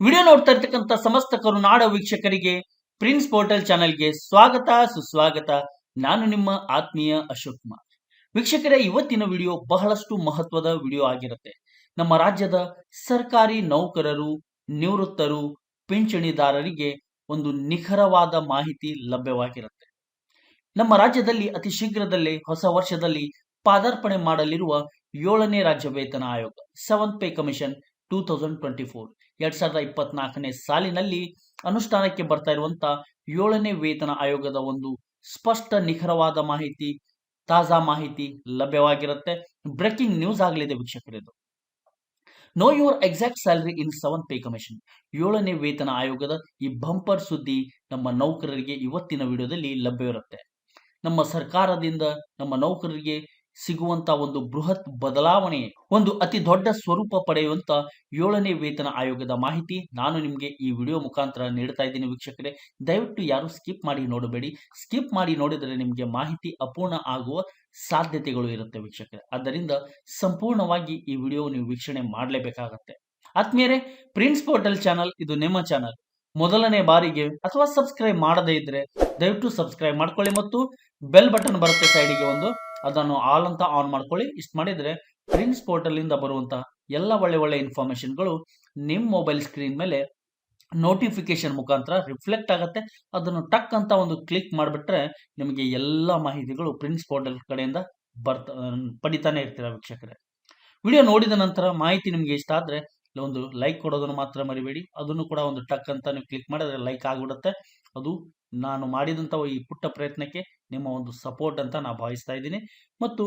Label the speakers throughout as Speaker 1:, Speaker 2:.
Speaker 1: Video ನೋಡ್ತಾ ಇರ್ತಕ್ಕಂಥ ಸಮಸ್ತ ಕರುನಾಡ ವೀಕ್ಷಕರಿಗೆ ಪ್ರಿನ್ಸ್ ಪೋರ್ಟಲ್ ಚಾನೆಲ್ಗೆ ಸ್ವಾಗತ ಸುಸ್ವಾಗತ. ನಾನು ನಿಮ್ಮ ಆತ್ಮೀಯ ಅಶೋಕ್ ಕುಮಾರ್. ವೀಕ್ಷಕರೇ, ಇವತ್ತಿನ ವಿಡಿಯೋ ಬಹಳಷ್ಟು ಮಹತ್ವದ ವಿಡಿಯೋ ಆಗಿರುತ್ತೆ. ನಮ್ಮ ರಾಜ್ಯದ ಸರ್ಕಾರಿ ನೌಕರರು, ನಿವೃತ್ತರು, ಪಿಂಚಣಿದಾರರಿಗೆ ಒಂದು ನಿಖರವಾದ ಮಾಹಿತಿ ಲಭ್ಯವಾಗಿರುತ್ತೆ. ನಮ್ಮ ರಾಜ್ಯದಲ್ಲಿ ಅತಿ ಶೀಘ್ರದಲ್ಲೇ ಹೊಸ ವರ್ಷದಲ್ಲಿ ಪಾದಾರ್ಪಣೆ ಮಾಡಲಿರುವ 7ನೇ ರಾಜ್ಯ ವೇತನ ಆಯೋಗ, 7th ಪೇ ಕಮಿಷನ್ 2024, 2024ನೇ ಸಾಲಿನಲ್ಲಿ ಅನುಷ್ಠಾನಕ್ಕೆ ಬರ್ತಾ ಇರುವಂತಹ 7ನೇ ವೇತನ ಆಯೋಗದ ಒಂದು ಸ್ಪಷ್ಟ ನಿಖರವಾದ ಮಾಹಿತಿ, ತಾಜಾ ಮಾಹಿತಿ ಲಭ್ಯವಾಗಿರುತ್ತೆ. ಬ್ರೇಕಿಂಗ್ ನ್ಯೂಸ್ ಆಗಲಿದೆ ವೀಕ್ಷಕರಿದು. Know your exact salary in 7th pay commission, 7ನೇ ವೇತನ ಆಯೋಗದ ಈ ಬಂಪರ್ ಸುದ್ದಿ ನಮ್ಮ ನೌಕರರಿಗೆ ಇವತ್ತಿನ ವಿಡಿಯೋದಲ್ಲಿ ಲಭ್ಯವಿರುತ್ತೆ. ನಮ್ಮ ಸರ್ಕಾರದಿಂದ ನಮ್ಮ ನೌಕರರಿಗೆ ಸಿಗುವಂತ ಒಂದು ಬೃಹತ್ ಬದಲಾವಣೆ, ಒಂದು ಅತಿ ದೊಡ್ಡ ಸ್ವರೂಪ ಪಡೆಯುವಂತ 7ನೇ ವೇತನ ಆಯೋಗದ ಮಾಹಿತಿ ನಾನು ನಿಮಗೆ ಈ ವಿಡಿಯೋ ಮುಖಾಂತರ ನೀಡ್ತಾ ಇದ್ದೀನಿ ವೀಕ್ಷಕರೇ. ದಯವಿಟ್ಟು ಯಾರು ಸ್ಕಿಪ್ ಮಾಡಿ ನೋಡಬೇಡಿ. ಸ್ಕಿಪ್ ಮಾಡಿ ನೋಡಿದರೆ ನಿಮಗೆ ಮಾಹಿತಿ ಅಪೂರ್ಣ ಆಗುವ ಸಾಧ್ಯತೆಗಳು ಇರುತ್ತೆ ವೀಕ್ಷಕರೇ. ಆದ್ದರಿಂದ ಸಂಪೂರ್ಣವಾಗಿ ಈ ವಿಡಿಯೋ ನೀವು ವೀಕ್ಷಣೆ ಮಾಡಲೇಬೇಕಾಗತ್ತೆ. ಆತ್ಮೀಯರೇ, ಪ್ರಿನ್ಸ್ ಪೋರ್ಟಲ್ ಚಾನಲ್ ಇದು ನಿಮ್ಮ ಚಾನಲ್. ಮೊದಲನೇ ಬಾರಿಗೆ ಅಥವಾ ಸಬ್ಸ್ಕ್ರೈಬ್ ಮಾಡದೇ ಇದ್ರೆ ದಯವಿಟ್ಟು ಸಬ್ಸ್ಕ್ರೈಬ್ ಮಾಡ್ಕೊಳ್ಳಿ ಮತ್ತು ಬೆಲ್ ಬಟನ್ ಬರುತ್ತೆ ಸೈಡಿಗೆ ಒಂದು, ಅದನ್ನು ಆಲ್ ಅಂತ ಆನ್ ಮಾಡ್ಕೊಳ್ಳಿ. ಇಷ್ಟು ಮಾಡಿದ್ರೆ ಪ್ರಿನ್ಸ್ ಪೋರ್ಟಲ್ ಇಂದ ಬರುವಂತಹ ಎಲ್ಲ ಒಳ್ಳೆ ಇನ್ಫಾರ್ಮೇಶನ್ಗಳು ನಿಮ್ಮ ಮೊಬೈಲ್ ಸ್ಕ್ರೀನ್ ಮೇಲೆ ನೋಟಿಫಿಕೇಶನ್ ಮುಖಾಂತರ ರಿಫ್ಲೆಕ್ಟ್ ಆಗುತ್ತೆ. ಅದನ್ನು ಟಕ್ ಅಂತ ಒಂದು ಕ್ಲಿಕ್ ಮಾಡಿಬಿಟ್ರೆ ನಿಮಗೆ ಎಲ್ಲ ಮಾಹಿತಿಗಳು ಪ್ರಿನ್ಸ್ ಪೋರ್ಟಲ್ ಕಡೆಯಿಂದ ಪಡಿತಾನೆ ಇರ್ತೀರಾ ವೀಕ್ಷಕರೇ. ವಿಡಿಯೋ ನೋಡಿದ ನಂತರ ಮಾಹಿತಿ ನಿಮಗೆ ಇಷ್ಟ ಆದ್ರೆ ಒಂದು ಲೈಕ್ ಕೊಡೋದನ್ನು ಮಾತ್ರ ಮರಿಬೇಡಿ. ಅದನ್ನು ಕೂಡ ಒಂದು ಟಕ್ ಅಂತ ನೀವು ಕ್ಲಿಕ್ ಮಾಡಿದ್ರೆ ಲೈಕ್ ಆಗಿಬಿಡುತ್ತೆ. ಅದು ನಾನು ಮಾಡಿದಂಥ ಈ ಪುಟ್ಟ ಪ್ರಯತ್ನಕ್ಕೆ ನಿಮ್ಮ ಒಂದು ಸಪೋರ್ಟ್ ಅಂತ ನಾನು ಭಾವಿಸ್ತಾ ಇದ್ದೀನಿ. ಮತ್ತು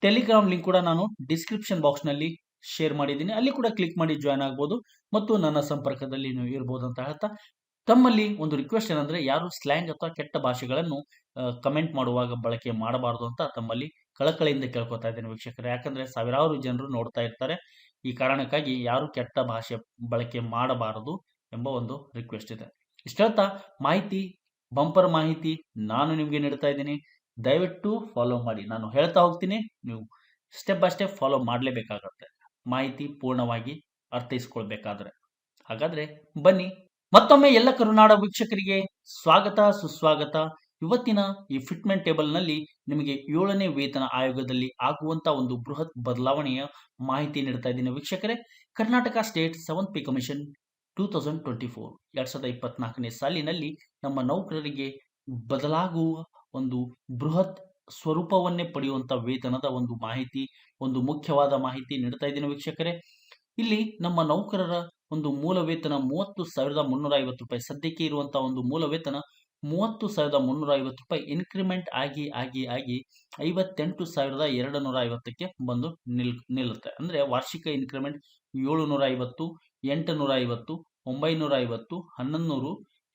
Speaker 1: ಟೆಲಿಗ್ರಾಮ್ ಲಿಂಕ್ ಕೂಡ ನಾನು ಡಿಸ್ಕ್ರಿಪ್ಷನ್ ಬಾಕ್ಸ್ನಲ್ಲಿ ಶೇರ್ ಮಾಡಿದ್ದೀನಿ, ಅಲ್ಲಿ ಕೂಡ ಕ್ಲಿಕ್ ಮಾಡಿ ಜಾಯ್ನ್ ಆಗ್ಬೋದು ಮತ್ತು ನನ್ನ ಸಂಪರ್ಕದಲ್ಲಿ ನೀವು ಇರ್ಬೋದು ಅಂತ ಹೇಳ್ತಾ, ತಮ್ಮಲ್ಲಿ ಒಂದು ರಿಕ್ವೆಸ್ಟ್ ಏನಂದ್ರೆ ಯಾರು ಸ್ಲ್ಯಾಂಗ್ ಅಥವಾ ಕೆಟ್ಟ ಭಾಷೆಗಳನ್ನು ಕಮೆಂಟ್ ಮಾಡುವಾಗ ಬಳಕೆ ಮಾಡಬಾರದು ಅಂತ ತಮ್ಮಲ್ಲಿ ಕಳಕಳಿಯಿಂದ ಕೇಳ್ಕೊತಾ ಇದ್ದೇನೆ ವೀಕ್ಷಕರೇ. ಯಾಕಂದ್ರೆ ಸಾವಿರಾರು ಜನರು ನೋಡ್ತಾ ಇರ್ತಾರೆ. ಈ ಕಾರಣಕ್ಕಾಗಿ ಯಾರು ಕೆಟ್ಟ ಭಾಷೆ ಬಳಕೆ ಮಾಡಬಾರದು ಎಂಬ ಒಂದು ರಿಕ್ವೆಸ್ಟ್ ಇದೆ. ಇಷ್ಟ ಹೇಳ್ತಾ ಮಾಹಿತಿ, ಬಂಪರ್ ಮಾಹಿತಿ ನಾನು ನಿಮಗೆ ನೀಡ್ತಾ ಇದ್ದೀನಿ. ದಯವಿಟ್ಟು ಫಾಲೋ ಮಾಡಿ. ನಾನು ಹೇಳ್ತಾ ಹೋಗ್ತೀನಿ, ನೀವು ಸ್ಟೆಪ್ ಬೈ ಸ್ಟೆಪ್ ಫಾಲೋ ಮಾಡಲೇಬೇಕಾಗತ್ತೆ ಮಾಹಿತಿ ಪೂರ್ಣವಾಗಿ ಅರ್ಥೈಸ್ಕೊಳ್ಬೇಕಾದ್ರೆ. ಹಾಗಾದ್ರೆ ಬನ್ನಿ, ಮತ್ತೊಮ್ಮೆ ಎಲ್ಲ ಕರುನಾಡ ವೀಕ್ಷಕರಿಗೆ ಸ್ವಾಗತ ಸುಸ್ವಾಗತ. ಇವತ್ತಿನ ಈ ಫಿಟ್ಮೆಂಟ್ ಟೇಬಲ್ ನಲ್ಲಿ ನಿಮಗೆ 7ನೇ ವೇತನ ಆಯೋಗದಲ್ಲಿ ಆಗುವಂತ ಒಂದು ಬೃಹತ್ ಬದಲಾವಣೆಯ ಮಾಹಿತಿ ನೀಡ್ತಾ ಇದ್ದೀನಿ ವೀಕ್ಷಕರೇ. Karnataka state 7th pay commission 2024, 2024ನೇ ಸಾಲಿನಲ್ಲಿ ನಮ್ಮ ನೌಕರರಿಗೆ ಬದಲಾಗುವ ಒಂದು ಬೃಹತ್ ಸ್ವರೂಪವನ್ನೇ ಪಡೆಯುವಂತ ವೇತನದ ಒಂದು ಮಾಹಿತಿ, ಒಂದು ಮುಖ್ಯವಾದ ಮಾಹಿತಿ ನೀಡ್ತಾ ಇದ್ದೀನಿ ವೀಕ್ಷಕರೇ. ಇಲ್ಲಿ ನಮ್ಮ ನೌಕರರ ಒಂದು ಮೂಲ ವೇತನ 30,350 ರೂಪಾಯಿ, ಸದ್ಯಕ್ಕೆ ಇರುವಂತಹ ಒಂದು ಮೂಲ ವೇತನ 30,350 ರೂಪಾಯಿ ಇನ್ಕ್ರಿಮೆಂಟ್ ಆಗಿ 58,250ಕ್ಕೆ ಬಂದು ನಿಲ್ಲುತ್ತೆ. ಅಂದ್ರೆ ವಾರ್ಷಿಕ ಇನ್ಕ್ರಿಮೆಂಟ್ 750, 850, 950, 1100,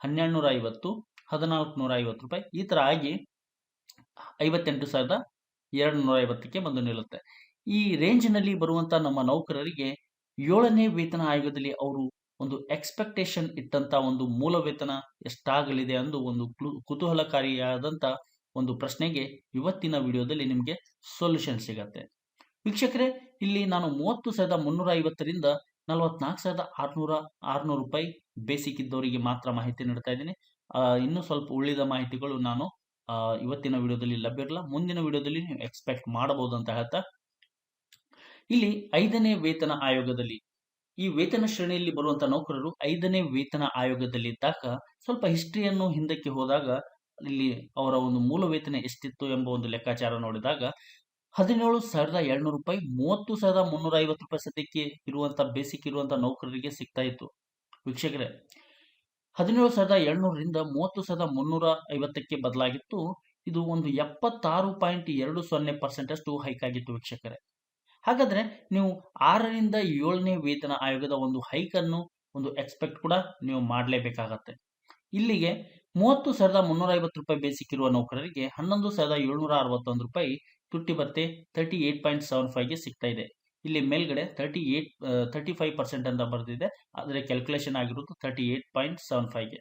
Speaker 1: 1250, 1450 ರೂಪಾಯಿ, ಈ ತರ ಆಗಿ 58,250ಕ್ಕೆ ಬಂದು ನಿಲ್ಲುತ್ತೆ. ಈ ರೇಂಜ್ ನಲ್ಲಿ ಬರುವಂತ ನಮ್ಮ ನೌಕರರಿಗೆ 7ನೇ ವೇತನ ಆಯೋಗದಲ್ಲಿ ಅವರು ಒಂದು ಎಕ್ಸ್ಪೆಕ್ಟೇಷನ್ ಇಟ್ಟಂತ ಒಂದು ಮೂಲ ವೇತನ ಎಷ್ಟಾಗಲಿದೆ ಎಂದು ಒಂದು ಕುತೂಹಲಕಾರಿಯಾದಂತ ಒಂದು ಪ್ರಶ್ನೆಗೆ ಇವತ್ತಿನ ವಿಡಿಯೋದಲ್ಲಿ ನಿಮಗೆ ಸೊಲ್ಯೂಷನ್ ಸಿಗತ್ತೆ ವೀಕ್ಷಕರೇ. ಇಲ್ಲಿ ನಾನು 30,350ರಿಂದ 44,600 ರೂಪಾಯಿ ಬೇಸಿಕ್ ಇದ್ದವರಿಗೆ ಮಾತ್ರ ಮಾಹಿತಿ ನೀಡ್ತಾ ಇದ್ದೀನಿ. ಇನ್ನು ಸ್ವಲ್ಪ ಉಳಿದ ಮಾಹಿತಿಗಳು ನಾನು ಇವತ್ತಿನ ವಿಡಿಯೋದಲ್ಲಿ ಲಭ್ಯ ಇರಲ್ಲ, ಮುಂದಿನ ವಿಡಿಯೋದಲ್ಲಿ ನೀವು ಎಕ್ಸ್ಪೆಕ್ಟ್ ಮಾಡಬಹುದು ಅಂತ ಹೇಳ್ತಾ, ಇಲ್ಲಿ 5ನೇ ವೇತನ ಆಯೋಗದಲ್ಲಿ ಈ ವೇತನ ಶ್ರೇಣಿಯಲ್ಲಿ ಬರುವಂತಹ ನೌಕರರು 5ನೇ ವೇತನ ಆಯೋಗದಲ್ಲಿದ್ದಾಗ ಸ್ವಲ್ಪ ಹಿಸ್ಟ್ರಿಯನ್ನು ಹಿಂದಕ್ಕೆ ಹೋದಾಗ ಇಲ್ಲಿ ಅವರ ಒಂದು ಮೂಲ ವೇತನ ಎಷ್ಟಿತ್ತು ಎಂಬ ಒಂದು ಲೆಕ್ಕಾಚಾರ ನೋಡಿದಾಗ 17,700 ರೂಪಾಯಿ, 30,350 ರೂಪಾಯಿ ಸದ್ಯಕ್ಕೆ ಇರುವಂತಹ ಬೇಸಿಕ್ ಇರುವಂತಹ ನೌಕರರಿಗೆ ಸಿಗ್ತಾ ಇತ್ತು ವೀಕ್ಷಕರೇ. 17,700ರಿಂದ 30,350ಕ್ಕೆ ಬದಲಾಗಿತ್ತು. ಇದು ಒಂದು 76.20% ಅಷ್ಟು ಹೈಕ್ ಆಗಿತ್ತು ವೀಕ್ಷಕರೇ. ಹಾಗಾದ್ರೆ ನೀವು 6ರಿಂದ 7ನೇ ವೇತನ ಆಯೋಗದ ಒಂದು ಹೈಕ್ ಅನ್ನು ಒಂದು ಎಕ್ಸ್ಪೆಕ್ಟ್ ಕೂಡ ನೀವು ಮಾಡಲೇಬೇಕಾಗತ್ತೆ. ಇಲ್ಲಿಗೆ 30,350 ರೂಪಾಯಿ ಬೇಸಿಕ್ ಇರುವ ನೌಕರರಿಗೆ 11,761 ರೂಪಾಯಿ ತುಟ್ಟಿ ಭತ್ಯೆ 38.75ಗೆ ಸಿಗ್ತಾ ಇದೆ. ಇಲ್ಲಿ ಮೇಲ್ಗಡೆ 35% ಅಂತ ಬರೆದಿದೆ, ಆದರೆ ಕ್ಯಾಲ್ಕುಲೇಷನ್ ಆಗಿರೋದು 38.75ಗೆ.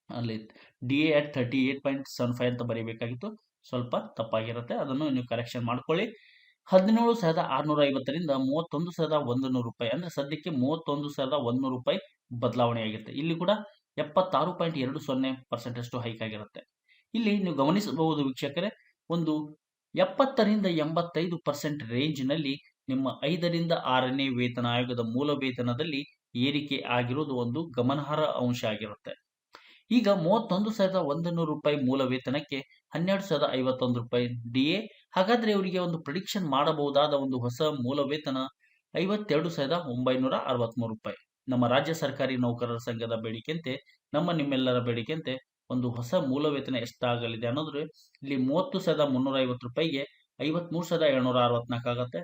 Speaker 1: ಅಲ್ಲಿ DA at 38.75 ಅಂತ ಬರೀಬೇಕಾಗಿತ್ತು, ಸ್ವಲ್ಪ ತಪ್ಪಾಗಿರುತ್ತೆ, ಅದನ್ನು ನೀವು ಕರೆಕ್ಷನ್ ಮಾಡ್ಕೊಳ್ಳಿ. 17,650ರಿಂದ 31,100 ರೂಪಾಯಿ, ಅಂದ್ರೆ ಸದ್ಯಕ್ಕೆ 31,100 ರೂಪಾಯಿ ಬದಲಾವಣೆಯಾಗಿರುತ್ತೆ. ಇಲ್ಲಿ ಕೂಡ 76.20% ಅಷ್ಟು ಹೈಕ್ ಆಗಿರುತ್ತೆ. ಇಲ್ಲಿ ನೀವು ಗಮನಿಸಬಹುದು ವೀಕ್ಷಕರೇ, ಒಂದು 70ರಿಂದ 85% ರೇಂಜ್ನಲ್ಲಿ ನಿಮ್ಮ 5ರಿಂದ 6ನೇ ವೇತನ ಆಯೋಗದ ಮೂಲ ವೇತನದಲ್ಲಿ ಏರಿಕೆ ಆಗಿರುವುದು ಒಂದು ಗಮನಾರ್ಹ ಅಂಶ ಆಗಿರುತ್ತೆ. ಈಗ 31,100 ರೂಪಾಯಿ ಮೂಲ ವೇತನಕ್ಕೆ 12,051 ರೂಪಾಯಿ ಡಿಎ. ಹಾಗಾದ್ರೆ ಇವರಿಗೆ ಒಂದು ಪ್ರಿಡಿಕ್ಷನ್ ಮಾಡಬಹುದಾದ ಒಂದು ಹೊಸ ಮೂಲ ವೇತನ 52,963 ರೂಪಾಯಿ. ನಮ್ಮ ರಾಜ್ಯ ಸರ್ಕಾರಿ ನೌಕರರ ಸಂಘದ ಬೇಡಿಕೆಯಂತೆ, ನಿಮ್ಮೆಲ್ಲರ ಬೇಡಿಕೆಯಂತೆ ಒಂದು ಹೊಸ ಮೂಲ ವೇತನ ಎಷ್ಟಾಗಲಿದೆ ಅನ್ನೋದ್ರೆ ಇಲ್ಲಿ 30,350 ರೂಪಾಯಿಗೆ 53,764 ಆಗುತ್ತೆ.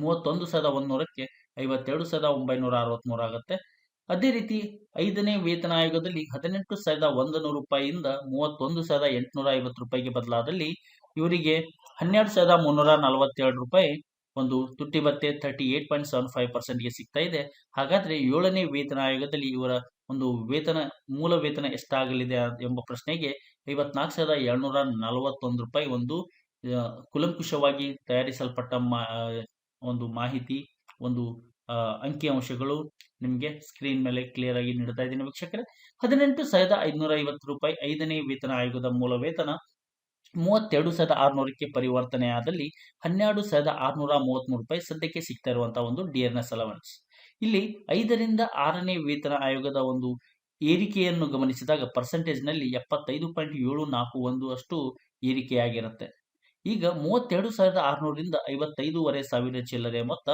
Speaker 1: 31,100ಕ್ಕೆ 52,963 ಆಗುತ್ತೆ. ಅದೇ ರೀತಿ 5ನೇ ವೇತನ ಆಯೋಗದಲ್ಲಿ 18,100 ರೂಪಾಯಿಯಿಂದ 31,850 ರೂಪಾಯಿಗೆ ಬದಲಾದಲ್ಲಿ ಇವರಿಗೆ 12,347 ರೂಪಾಯಿ ಒಂದು ತುಟ್ಟಿ ಭತ್ಯೆ 38.75%ಗೆ ಸಿಗ್ತಾ ಇದೆ. ಹಾಗಾದ್ರೆ 7ನೇ ವೇತನ ಆಯೋಗದಲ್ಲಿ ಇವರ ಒಂದು ಮೂಲ ವೇತನ ಎಷ್ಟಾಗಲಿದೆ ಎಂಬ ಪ್ರಶ್ನೆಗೆ 54,741 ರೂಪಾಯಿ ಒಂದು ಕುಲಂಕುಷವಾಗಿ ತಯಾರಿಸಲ್ಪಟ್ಟ ಒಂದು ಮಾಹಿತಿ, ಒಂದು ಅಂಕಿಅಂಶಗಳು ನಿಮಗೆ ಸ್ಕ್ರೀನ್ ಮೇಲೆ ಕ್ಲಿಯರ್ ಆಗಿ ನೀಡ್ತಾ ಇದ್ದೀನಿ ವೀಕ್ಷಕರೇ. 18,550 ರೂಪಾಯಿ 5ನೇ ವೇತನ ಆಯೋಗದ ಮೂಲ ವೇತನ 32,600ಕ್ಕೆ ಪರಿವರ್ತನೆ ಆದಲ್ಲಿ 12,633 ರೂಪಾಯಿ ಸದ್ಯಕ್ಕೆ ಸಿಗ್ತಾ ಇರುವಂತಹ ಒಂದು ಡಿಯರ್ನೆಸ್ ಅಲವೆನ್ಸ್. ಇಲ್ಲಿ 5ರಿಂದ 6ನೇ ವೇತನ ಆಯೋಗದ ಒಂದು ಏರಿಕೆಯನ್ನು ಗಮನಿಸಿದಾಗ ಪರ್ಸೆಂಟೇಜ್ನಲ್ಲಿ 75.741 ಅಷ್ಟು ಏರಿಕೆಯಾಗಿರುತ್ತೆ. ಈಗ 32,600ರಿಂದ 55,500 ಚಿಲ್ಲರೆ ಮೊತ್ತ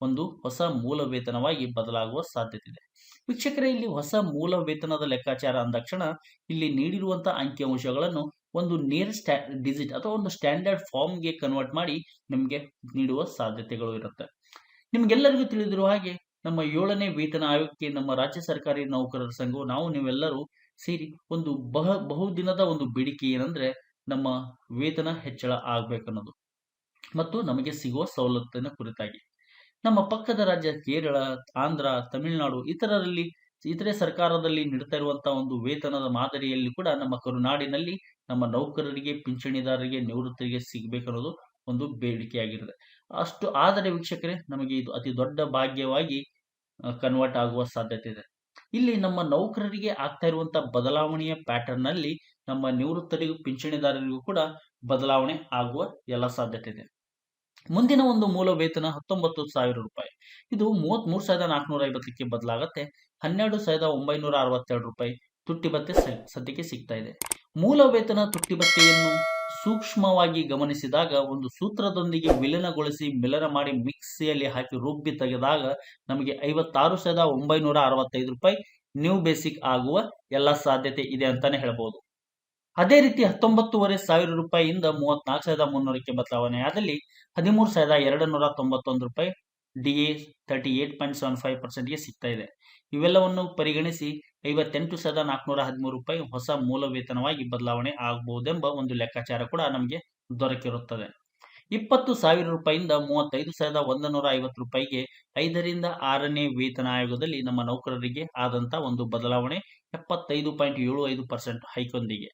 Speaker 1: ಒಂದು ಹೊಸ ಮೂಲ ವೇತನವಾಗಿ ಬದಲಾಗುವ ಸಾಧ್ಯತೆ ಇದೆ. ವೀಕ್ಷಕರೇ, ಇಲ್ಲಿ ಹೊಸ ಮೂಲ ವೇತನದ ಲೆಕ್ಕಾಚಾರ ಅಂದಾಕ್ಷಣ ಇಲ್ಲಿ ನೀಡಿರುವಂತಹ ಅಂಕಿಅಂಶಗಳನ್ನು ಒಂದು ನಿಯರೆಸ್ಟ್ ಡಿಜಿಟ್ ಅಥವಾ ಒಂದು ಸ್ಟ್ಯಾಂಡರ್ಡ್ ಫಾರ್ಮ್ಗೆ ಕನ್ವರ್ಟ್ ಮಾಡಿ ನಿಮಗೆ ನೀಡುವ ಸಾಧ್ಯತೆಗಳು ಇರುತ್ತೆ. ನಿಮ್ಗೆಲ್ಲರಿಗೂ ತಿಳಿದಿರುವ ಹಾಗೆ ನಮ್ಮ 7ನೇ ವೇತನ ಆಯೋಗಕ್ಕೆ ನಮ್ಮ ರಾಜ್ಯ ಸರ್ಕಾರಿ ನೌಕರರ ಸಂಘವು ನೀವೆಲ್ಲರೂ ಸೇರಿ ಒಂದು ಬಹುದಿನದ ಒಂದು ಬೇಡಿಕೆ ಏನಂದ್ರೆ ನಮ್ಮ ವೇತನ ಹೆಚ್ಚಳ ಆಗ್ಬೇಕನ್ನೋದು ಮತ್ತು ನಮಗೆ ಸಿಗುವ ಸವಲತ್ತಿನ ಕುರಿತಾಗಿ. ನಮ್ಮ ಪಕ್ಕದ ರಾಜ್ಯ ಕೇರಳ, ಆಂಧ್ರ, ತಮಿಳುನಾಡು ಇತರೆ ಸರ್ಕಾರದಲ್ಲಿ ನೀಡ್ತಾ ಇರುವಂತಹ ಒಂದು ವೇತನದ ಮಾದರಿಯಲ್ಲಿ ಕೂಡ ನಮ್ಮ ಕರುನಾಡಿನಲ್ಲಿ ನಮ್ಮ ನೌಕರರಿಗೆ, ಪಿಂಚಣಿದಾರರಿಗೆ, ನಿವೃತ್ತರಿಗೆ ಸಿಗಬೇಕನ್ನೋದು ಒಂದು ಬೇಡಿಕೆಯಾಗಿರುತ್ತೆ. ಅಷ್ಟು ಆದರೆ ವೀಕ್ಷಕರೇ, ನಮಗೆ ಇದು ಅತಿ ದೊಡ್ಡ ಭಾಗ್ಯವಾಗಿ ಕನ್ವರ್ಟ್ ಆಗುವ ಸಾಧ್ಯತೆ ಇದೆ. ಇಲ್ಲಿ ನಮ್ಮ ನೌಕರರಿಗೆ ಆಗ್ತಾ ಇರುವಂತಹ ಬದಲಾವಣೆಯ ಪ್ಯಾಟರ್ನ್ ನಲ್ಲಿ ನಮ್ಮ ನಿವೃತ್ತರಿಗೂ ಪಿಂಚಣಿದಾರರಿಗೂ ಕೂಡ ಬದಲಾವಣೆ ಆಗುವ ಎಲ್ಲ ಸಾಧ್ಯತೆ ಇದೆ. ಮುಂದಿನ ಒಂದು ಮೂಲ ವೇತನ 19,000 ರೂಪಾಯಿ. ಇದು 33,450ಕ್ಕೆ ಬದಲಾಗತ್ತೆ. 12,962 ರೂಪಾಯಿ ತುಟ್ಟಿ ಭತ್ಯೆ ಸದ್ಯಕ್ಕೆ ಸಿಗ್ತಾ ಇದೆ. ಮೂಲ ವೇತನ ತುಟ್ಟಿ ಭತ್ಯೆಯನ್ನು ಸೂಕ್ಷ್ಮವಾಗಿ ಗಮನಿಸಿದಾಗ ಒಂದು ಸೂತ್ರದೊಂದಿಗೆ ವಿಲೀನಗೊಳಿಸಿ ಮಿಲನ ಮಾಡಿ ಮಿಕ್ಸಿಯಲ್ಲಿ ಹಾಕಿ ರುಬ್ಬಿ ತೆಗೆದಾಗ ನಮಗೆ 56,965 ರೂಪಾಯಿ ನ್ಯೂ ಬೇಸಿಕ್ ಆಗುವ ಎಲ್ಲ ಸಾಧ್ಯತೆ ಇದೆ ಅಂತಾನೆ ಹೇಳ್ಬೋದು. ಅದೇ ರೀತಿ 19,500 ರೂಪಾಯಿಯಿಂದ 34,300ಕ್ಕೆ ಬದಲಾವಣೆ ಆದಲ್ಲಿ 13,291 ರೂಪಾಯಿ ಡಿಎ 38.75%ಗೆ ಸಿಗ್ತಾ ಇದೆ. ಇವೆಲ್ಲವನ್ನು ಪರಿಗಣಿಸಿ 58,413 ರೂಪಾಯಿ ಹೊಸ ಮೂಲ ವೇತನವಾಗಿ ಬದಲಾವಣೆ ಆಗಬಹುದೆಂಬ ಒಂದು ಲೆಕ್ಕಾಚಾರ ಕೂಡ ನಮಗೆ ದೊರಕಿರುತ್ತದೆ. 20,000 ರೂಪಾಯಿಯಿಂದ 35,150 ರೂಪಾಯಿಗೆ 5ರಿಂದ 6ನೇ ವೇತನ ಆಯೋಗದಲ್ಲಿ ನಮ್ಮ ನೌಕರರಿಗೆ ಆದಂತ ಒಂದು ಬದಲಾವಣೆ 75.75% ಹೈಕೊಂದಿಗೆ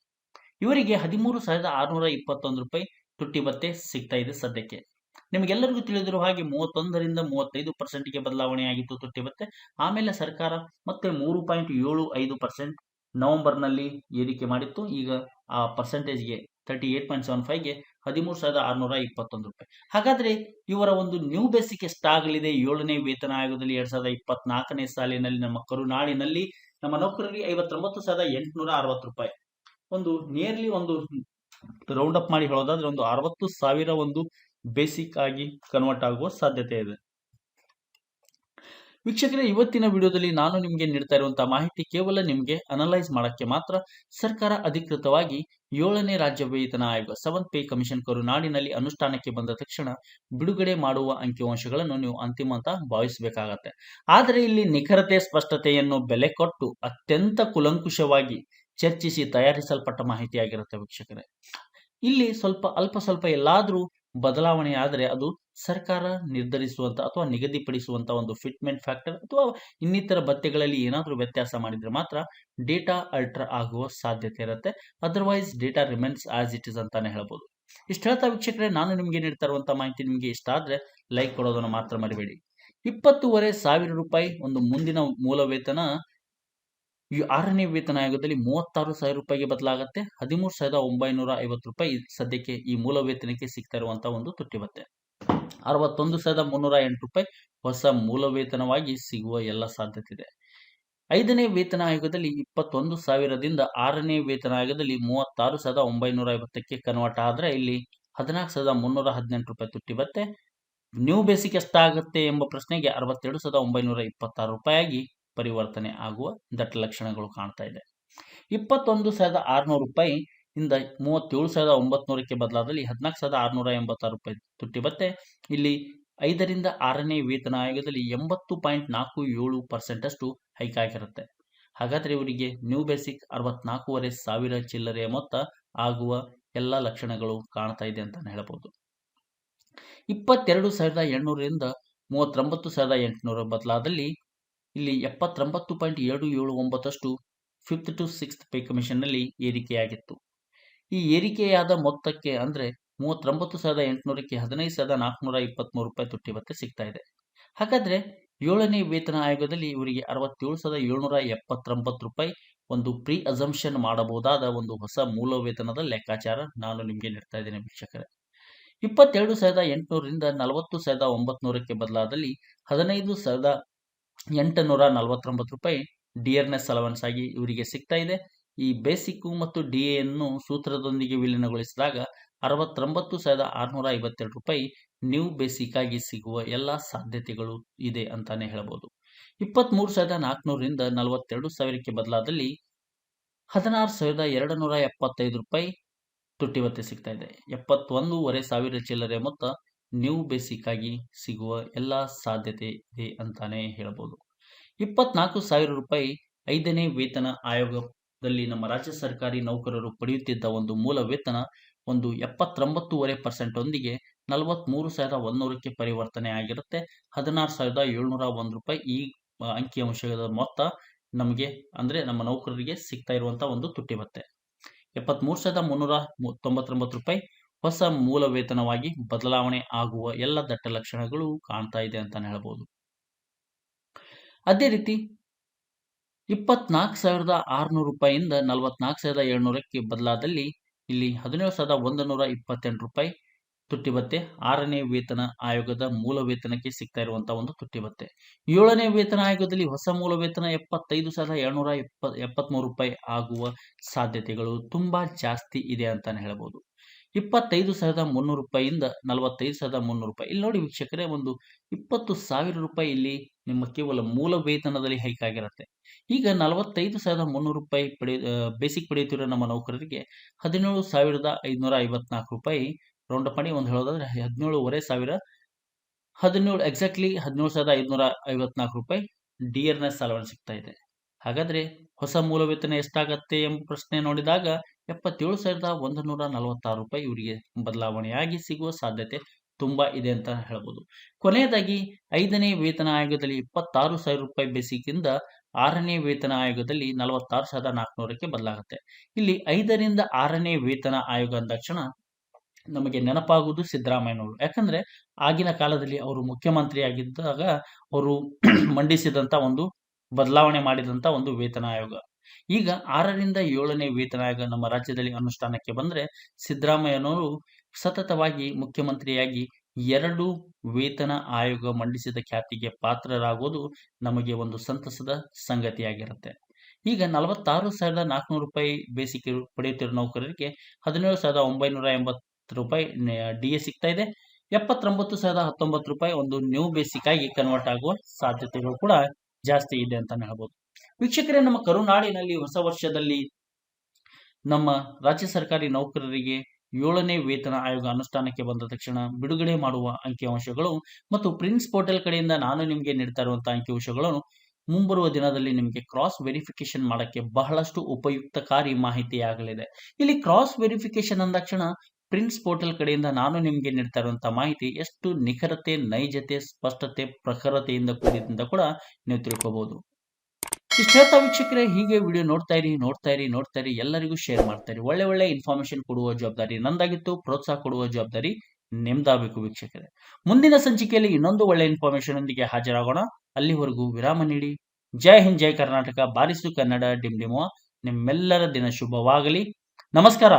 Speaker 1: ಇವರಿಗೆ 13,621 ರೂಪಾಯಿ ತುಟ್ಟಿ ಭತ್ಯೆ ಸಿಗ್ತಾ ಇದೆ ಸದ್ಯಕ್ಕೆ. ನಿಮಗೆಲ್ಲರಿಗೂ ತಿಳಿದಿರುವ ಹಾಗೆ 31ರಿಂದ 35%ಗೆ ಬದಲಾವಣೆ ಆಗಿತ್ತು ತುಟ್ಟಿ ಭತ್ಯೆ. ಆಮೇಲೆ ಸರ್ಕಾರ ಮತ್ತೆ 3.75% ನವೆಂಬರ್ನಲ್ಲಿ ಏರಿಕೆ ಮಾಡಿತ್ತು. ಈಗ ಆ ಪರ್ಸೆಂಟೇಜ್ಗೆ 38.75ಗೆ 13,621 ರೂಪಾಯಿ. ಹಾಗಾದ್ರೆ ಇವರ ಒಂದು ನ್ಯೂ ಬೇಸಿಕ್ ಎಷ್ಟಾಗಲಿದೆ 7ನೇ ವೇತನ ಆಯೋಗದಲ್ಲಿ 2024ನೇ ಸಾಲಿನಲ್ಲಿ ನಮ್ಮ ಕರುನಾಡಿನಲ್ಲಿ ನಮ್ಮ ನೌಕರರಿಗೆ 59,860 ರೂಪಾಯಿ. ಒಂದು ನಿಯರ್ಲಿ ಒಂದು ರೌಂಡ್ ಅಪ್ ಮಾಡಿ ಹೇಳೋದಾದ್ರೆ ಒಂದು 60,000 ಒಂದು ಬೇಸಿಕ್ ಆಗಿ ಕನ್ವರ್ಟ್ ಆಗುವ ಸಾಧ್ಯತೆ ಇದೆ. ವೀಕ್ಷಕರೇ, ಇವತ್ತಿನ ವಿಡಿಯೋದಲ್ಲಿ ನಾನು ನಿಮಗೆ ನೀಡ್ತಾ ಇರುವಂತಹ ಮಾಹಿತಿ ಕೇವಲ ನಿಮಗೆ ಅನಲೈಸ್ ಮಾಡಕ್ಕೆ ಮಾತ್ರ. ಸರ್ಕಾರ ಅಧಿಕೃತವಾಗಿ 7ನೇ ರಾಜ್ಯ ವೇತನ ಆಯೋಗ 7th ಪೇ ಕಮಿಷನ್ ಕರುನಾಡಿನಲ್ಲಿ ಅನುಷ್ಠಾನಕ್ಕೆ ಬಂದ ತಕ್ಷಣ ಬಿಡುಗಡೆ ಮಾಡುವ ಅಂಕಿಅಂಶಗಳನ್ನು ನೀವು ಅಂತಿಮ ಅಂತ ಭಾವಿಸಬೇಕಾಗತ್ತೆ. ಆದರೆ ಇಲ್ಲಿ ನಿಖರತೆ, ಸ್ಪಷ್ಟತೆಯನ್ನು ಬೆಲೆ ಕೊಟ್ಟು ಅತ್ಯಂತ ಕುಲಂಕುಷವಾಗಿ ಚರ್ಚಿಸಿ ತಯಾರಿಸಲ್ಪಟ್ಟ ಮಾಹಿತಿಯಾಗಿರುತ್ತೆ ವೀಕ್ಷಕರೇ. ಇಲ್ಲಿ ಅಲ್ಪ ಸ್ವಲ್ಪ ಎಲ್ಲಾದ್ರೂ ಬದಲಾವಣೆ ಆದರೆ ಅದು ಸರ್ಕಾರ ನಿರ್ಧರಿಸುವಂತ ಅಥವಾ ನಿಗದಿಪಡಿಸುವಂತ ಒಂದು ಫಿಟ್ಮೆಂಟ್ ಫ್ಯಾಕ್ಟರ್ ಅಥವಾ ಇನ್ನಿತರ ಭತ್ಯೆಗಳಲ್ಲಿ ಏನಾದರೂ ವ್ಯತ್ಯಾಸ ಮಾಡಿದ್ರೆ ಮಾತ್ರ ಡೇಟಾ ಅಲ್ಟರ್ ಆಗುವ ಸಾಧ್ಯತೆ ಇರುತ್ತೆ. Otherwise data remains as it is ಅಂತಾನೆ ಹೇಳ್ಬೋದು. ಇಷ್ಟ ಹೇಳ್ತಾ ವೀಕ್ಷಕರೇ, ನಾನು ನಿಮಗೆ ನೀಡ್ತಾ ಇರುವಂತಹ ಮಾಹಿತಿ ನಿಮಗೆ ಇಷ್ಟ ಆದ್ರೆ ಲೈಕ್ ಕೊಡೋದನ್ನು ಮಾತ್ರ ಮರಿಬೇಡಿ. 20,500 ರೂಪಾಯಿ ಒಂದು ಮುಂದಿನ ಮೂಲ ವೇತನ ಈ 6ನೇ ವೇತನ ಆಯೋಗದಲ್ಲಿ 36,000 ರೂಪಾಯಿಗೆ ಬದಲಾಗುತ್ತೆ. 13,950 ರೂಪಾಯಿ ಸದ್ಯಕ್ಕೆ ಈ ಮೂಲ ವೇತನಕ್ಕೆ ಸಿಗ್ತಾ ಇರುವಂತಹ ಒಂದು ತುಟ್ಟಿ ಭತ್ಯೆ. 61,308 ರೂಪಾಯಿ ಹೊಸ ಮೂಲ ವೇತನವಾಗಿ ಸಿಗುವ ಎಲ್ಲ ಸಾಧ್ಯತೆ ಇದೆ. 5ನೇ ವೇತನ ಆಯೋಗದಲ್ಲಿ 21,000ದಿಂದ 6ನೇ ವೇತನ ಆಯೋಗದಲ್ಲಿ 36,950ಕ್ಕೆ ಕನ್ವರ್ಟ್ ಆದ್ರೆ ಇಲ್ಲಿ 14,318 ರೂಪಾಯಿ ತುಟ್ಟಿ ಭತ್ಯೆ. ನ್ಯೂ ಬೇಸಿಕ್ ಎಷ್ಟಾಗುತ್ತೆ ಎಂಬ ಪ್ರಶ್ನೆಗೆ 62,926 ರೂಪಾಯಿಯಾಗಿ ಪರಿವರ್ತನೆ ಆಗುವ ದಟ್ಟ ಲಕ್ಷಣಗಳು ಕಾಣ್ತಾ ಇದೆ. 21,600 ರೂಪಾಯಿ ಇಂದ 37,900ಕ್ಕೆ ಬದಲಾದಲ್ಲಿ 14,686 ರೂಪಾಯಿ ತುಟ್ಟಿ ಭತ್ಯೆ. ಇಲ್ಲಿ 5ರಿಂದ 6ನೇ ವೇತನ ಆಯೋಗದಲ್ಲಿ 80.47% ಅಷ್ಟು ಹೈಕ್ ಆಗಿರುತ್ತೆ. ಹಾಗಾದ್ರೆ ಇವರಿಗೆ ನ್ಯೂ ಬೇಸಿಕ್ 64,500 ಚಿಲ್ಲರೆಯ ಮೊತ್ತ ಆಗುವ ಎಲ್ಲ ಲಕ್ಷಣಗಳು ಕಾಣ್ತಾ ಇದೆ ಅಂತ ಹೇಳಬಹುದು. 22,800ರಿಂದ 39,800 ಬದಲಾದಲ್ಲಿ ಇಲ್ಲಿ 79.779 5th to 6th pay commission ನಲ್ಲಿ ಏರಿಕೆಯಾಗಿತ್ತು. ಈ ಏರಿಕೆಯಾದ ಮೊತ್ತಕ್ಕೆ ಅಂದ್ರೆ 39,800ಕ್ಕೆ 15,423 ರೂಪಾಯಿ ತುಟ್ಟಿ ಭತ್ಯೆ ಸಿಗ್ತಾ ಇದೆ. ಹಾಗಾದ್ರೆ 7ನೇ ವೇತನ ಆಯೋಗದಲ್ಲಿ ಇವರಿಗೆ 67,779 ರೂಪಾಯಿ ಒಂದು ಪ್ರೀ ಅಸಂಪ್ಷನ್ ಮಾಡಬಹುದಾದ ಒಂದು ಹೊಸ ಮೂಲ ವೇತನದ ಲೆಕ್ಕಾಚಾರ ನಾನು ನಿಮಗೆ ನೀಡ್ತಾ ಇದ್ದೇನೆ ವೀಕ್ಷಕರೇ. 22,800ರಿಂದ 40,900ಕ್ಕೆ ಬದಲಾದಲ್ಲಿ 15,849 ರೂಪಾಯಿ ಡಿಯರ್ನೆಸ್ ಅಲವೆನ್ಸ್ ಆಗಿ ಇವರಿಗೆ ಸಿಗ್ತಾ ಇದೆ. ಈ ಬೇಸಿಕ್ ಮತ್ತು ಡಿಎ ಅನ್ನು ಸೂತ್ರದೊಂದಿಗೆ ವಿಲೀನಗೊಳಿಸಿದಾಗ 69,652 ರೂಪಾಯಿ ನ್ಯೂ ಬೇಸಿಕ್ ಆಗಿ ಸಿಗುವ ಎಲ್ಲ ಸಾಧ್ಯತೆಗಳು ಇದೆ ಅಂತಾನೆ ಹೇಳಬಹುದು. 23,400ರಿಂದ 42,000ಕ್ಕೆ ಬದಲಾದಲ್ಲಿ 16,275 ರೂಪಾಯಿ ತುಟ್ಟಿ ಭತ್ಯೆ ಸಿಗ್ತಾ ಇದೆ. 71,500 ಚಿಲ್ಲರೆ ಮೊತ್ತ ನ್ಯೂ ಬೇಸಿಕ್ ಆಗಿ ಸಿಗುವ ಎಲ್ಲ ಸಾಧ್ಯತೆ ಇದೆ ಅಂತಾನೆ ಹೇಳಬಹುದು. 24,000 ರೂಪಾಯಿ 5ನೇ ವೇತನ ಆಯೋಗದಲ್ಲಿ ನಮ್ಮ ರಾಜ್ಯ ಸರ್ಕಾರಿ ನೌಕರರು ಪಡೆಯುತ್ತಿದ್ದ ಒಂದು ಮೂಲ ವೇತನ ಒಂದು 79.5% ಒಂದಿಗೆ 43,100ಕ್ಕೆ ಪರಿವರ್ತನೆ ಆಗಿರುತ್ತೆ. 16,701 ರೂಪಾಯಿ ಈ ಅಂಕಿಅಂಶದ ಮೊತ್ತ ನಮಗೆ ಅಂದ್ರೆ ನಮ್ಮ ನೌಕರರಿಗೆ ಸಿಗ್ತಾ ಇರುವಂತಹ ಒಂದು ತುಟ್ಟಿ ಭತ್ಯೆ. 73,399 ರೂಪಾಯಿ ಹೊಸ ಮೂಲ ವೇತನವಾಗಿ ಬದಲಾವಣೆ ಆಗುವ ಎಲ್ಲ ದಟ್ಟ ಲಕ್ಷಣಗಳು ಕಾಣ್ತಾ ಇದೆ ಅಂತಾನೆ ಹೇಳಬಹುದು. ಅದೇ ರೀತಿ 24,600 ರೂಪಾಯಿಯಿಂದ 44,700ಕ್ಕೆ ಬದಲಾದಲ್ಲಿ ಇಲ್ಲಿ 17,128 ರೂಪಾಯಿ ತುಟ್ಟಿ ಭತ್ಯೆ 6ನೇ ವೇತನ ಆಯೋಗದ ಮೂಲ ವೇತನಕ್ಕೆ ಸಿಗ್ತಾ ಇರುವಂತಹ ಒಂದು ತುಟ್ಟಿ ಭತ್ಯೆ. 7ನೇ ವೇತನ ಆಯೋಗದಲ್ಲಿ ಹೊಸ ಮೂಲ ವೇತನ 75,773 ರೂಪಾಯಿ ಆಗುವ ಸಾಧ್ಯತೆಗಳು ತುಂಬಾ ಜಾಸ್ತಿ ಇದೆ ಅಂತಾನೆ ಹೇಳಬಹುದು. 25,300 ರೂಪಾಯಿಯಿಂದ 45,300 ರೂಪಾಯಿ. ಇಲ್ಲಿ ನೋಡಿ ವೀಕ್ಷಕರೇ, ಒಂದು 20,000 ರೂಪಾಯಿ ಇಲ್ಲಿ ನಿಮ್ಮ ಕೇವಲ ಮೂಲ ವೇತನದಲ್ಲಿ ಹೈಕ್ ಆಗಿರುತ್ತೆ. ಈಗ 45,300 ರೂಪಾಯಿ ಬೇಸಿಕ್ ಪಡೆಯುತ್ತಿರೋ ನಮ್ಮ ನೌಕರರಿಗೆ 17,554 ರೂಪಾಯಿ ರೌಂಡ್ ಅಪ್ ಮಾಡಿ ಒಂದು ಹೇಳೋದಾದ್ರೆ 17,500 ಎಕ್ಸಾಕ್ಟ್ಲಿ 17,554 ರೂಪಾಯಿ ಡಿಯರ್ನೆಸ್ ಅಲವೆನ್ಸ್ ಸಿಗ್ತಾ ಇದೆ. ಹಾಗಾದ್ರೆ ಹೊಸ ಮೂಲ ವೇತನ ಎಷ್ಟಾಗತ್ತೆ ಎಂಬ ಪ್ರಶ್ನೆ ನೋಡಿದಾಗ 77,146 ರೂಪಾಯಿ ಇವರಿಗೆ ಬದಲಾವಣೆಯಾಗಿ ಸಿಗುವ ಸಾಧ್ಯತೆ ತುಂಬಾ ಇದೆ ಅಂತ ಹೇಳಬಹುದು. ಕೊನೆಯದಾಗಿ 5ನೇ ವೇತನ ಆಯೋಗದಲ್ಲಿ 26,000 ರೂಪಾಯಿ ಬೇಸಿಕ್ ಇಂದ 6ನೇ ವೇತನ ಆಯೋಗದಲ್ಲಿ 46,400ಕ್ಕೆ ಬದಲಾಗುತ್ತೆ. ಇಲ್ಲಿ 5ರಿಂದ 6ನೇ ವೇತನ ಆಯೋಗ ಅಂದ ತಕ್ಷಣ ನಮಗೆ ನೆನಪಾಗುವುದು ಸಿದ್ದರಾಮಯ್ಯನವರು. ಯಾಕಂದ್ರೆ ಆಗಿನ ಕಾಲದಲ್ಲಿ ಅವರು ಮುಖ್ಯಮಂತ್ರಿ ಆಗಿದ್ದಾಗ ಅವರು ಮಂಡಿಸಿದಂತ ಒಂದು ಬದಲಾವಣೆ ಮಾಡಿದಂತ ಒಂದು ವೇತನ ಆಯೋಗ. ಈಗ 6ರಿಂದ 7ನೇ ವೇತನ ಆಯೋಗ ನಮ್ಮ ರಾಜ್ಯದಲ್ಲಿ ಅನುಷ್ಠಾನಕ್ಕೆ ಬಂದ್ರೆ ಸಿದ್ದರಾಮಯ್ಯನವರು ಸತತವಾಗಿ ಮುಖ್ಯಮಂತ್ರಿಯಾಗಿ 2 ವೇತನ ಆಯೋಗ ಮಂಡಿಸಿದ ಖ್ಯಾತಿಗೆ ಪಾತ್ರರಾಗುವುದು ನಮಗೆ ಒಂದು ಸಂತಸದ ಸಂಗತಿಯಾಗಿರುತ್ತೆ. ಈಗ 46,400 ರೂಪಾಯಿ ಬೇಸಿಕ್ ಪಡೆಯುತ್ತಿರುವ ನೌಕರರಿಗೆ 17,980 ರೂಪಾಯಿ ಡಿಎ ಸಿಗ್ತಾ ಇದೆ. 79,019 ರೂಪಾಯಿ ಒಂದು ನ್ಯೂ ಬೇಸಿಕ್ ಆಗಿ ಕನ್ವರ್ಟ್ ಆಗುವ ಸಾಧ್ಯತೆಗಳು ಕೂಡ ಜಾಸ್ತಿ ಇದೆ ಅಂತ ಹೇಳ್ಬೋದು. ವೀಕ್ಷಕರೇ, ನಮ್ಮ ಕರುನಾಡಿನಲ್ಲಿ ಹೊಸ ವರ್ಷದಲ್ಲಿ ನಮ್ಮ ರಾಜ್ಯ ಸರ್ಕಾರಿ ನೌಕರರಿಗೆ 7ನೇ ವೇತನ ಆಯೋಗ ಅನುಷ್ಠಾನಕ್ಕೆ ಬಂದ ತಕ್ಷಣ ಬಿಡುಗಡೆ ಮಾಡುವ ಅಂಕಿಅಂಶಗಳು ಮತ್ತು ಪ್ರಿನ್ಸ್ ಪೋರ್ಟಲ್ ಕಡೆಯಿಂದ ನಾನು ನಿಮಗೆ ನೀಡ್ತಾ ಇರುವಂತಹ ಅಂಕಿಅಂಶಗಳು ಮುಂಬರುವ ದಿನದಲ್ಲಿ ನಿಮಗೆ ಕ್ರಾಸ್ ವೆರಿಫಿಕೇಶನ್ ಮಾಡಕ್ಕೆ ಬಹಳಷ್ಟು ಉಪಯುಕ್ತಕಾರಿ ಮಾಹಿತಿ ಆಗಲಿದೆ. ಇಲ್ಲಿ ಕ್ರಾಸ್ ವೆರಿಫಿಕೇಶನ್ ಅಂದಾಕ್ಷಣ ಪ್ರಿನ್ಸ್ ಪೋರ್ಟಲ್ ಕಡೆಯಿಂದ ನಾನು ನಿಮಗೆ ನೀಡ್ತಾ ಇರುವಂತಹ ಮಾಹಿತಿ ಎಷ್ಟು ನಿಖರತೆ, ನೈಜತೆ, ಸ್ಪಷ್ಟತೆ, ಪ್ರಖರತೆಯಿಂದ ಕೂಡಿದಿಂದ ಕೂಡ ನೀವು ತಿಳ್ಕೋಬಹುದು. ಇಷ್ಟ ಹೇಳ್ತಾ ವೀಕ್ಷಕರೇ, ಹೀಗೆ ವಿಡಿಯೋ ನೋಡ್ತಾ ಇರಿ, ಎಲ್ಲರಿಗೂ ಶೇರ್ ಮಾಡ್ತಾ ಇರಿ. ಒಳ್ಳೆ ಇನ್ಫಾರ್ಮೇಶನ್ ಕೊಡುವ ಜವಾಬ್ದಾರಿ ನಂದಾಗಿತ್ತು, ಪ್ರೋತ್ಸಾಹ ಕೊಡುವ ಜವಾಬ್ದಾರಿ ನಿಮ್ದಾಗಬೇಕು ವೀಕ್ಷಕರೇ. ಮುಂದಿನ ಸಂಚಿಕೆಯಲ್ಲಿ ಇನ್ನೊಂದು ಒಳ್ಳೆ ಇನ್ಫಾರ್ಮೇಶನ್ ಒಂದಿಗೆ ಹಾಜರಾಗೋಣ. ಅಲ್ಲಿವರೆಗೂ ವಿರಾಮ ನೀಡಿ. ಜೈ ಹಿಂದ್, ಜೈ ಕರ್ನಾಟಕ, ಬಾರಿಸು ಕನ್ನಡ ಡಿಮ್ ಡಿಮುವ. ನಿಮ್ಮೆಲ್ಲರ ದಿನ ಶುಭವಾಗಲಿ. ನಮಸ್ಕಾರ.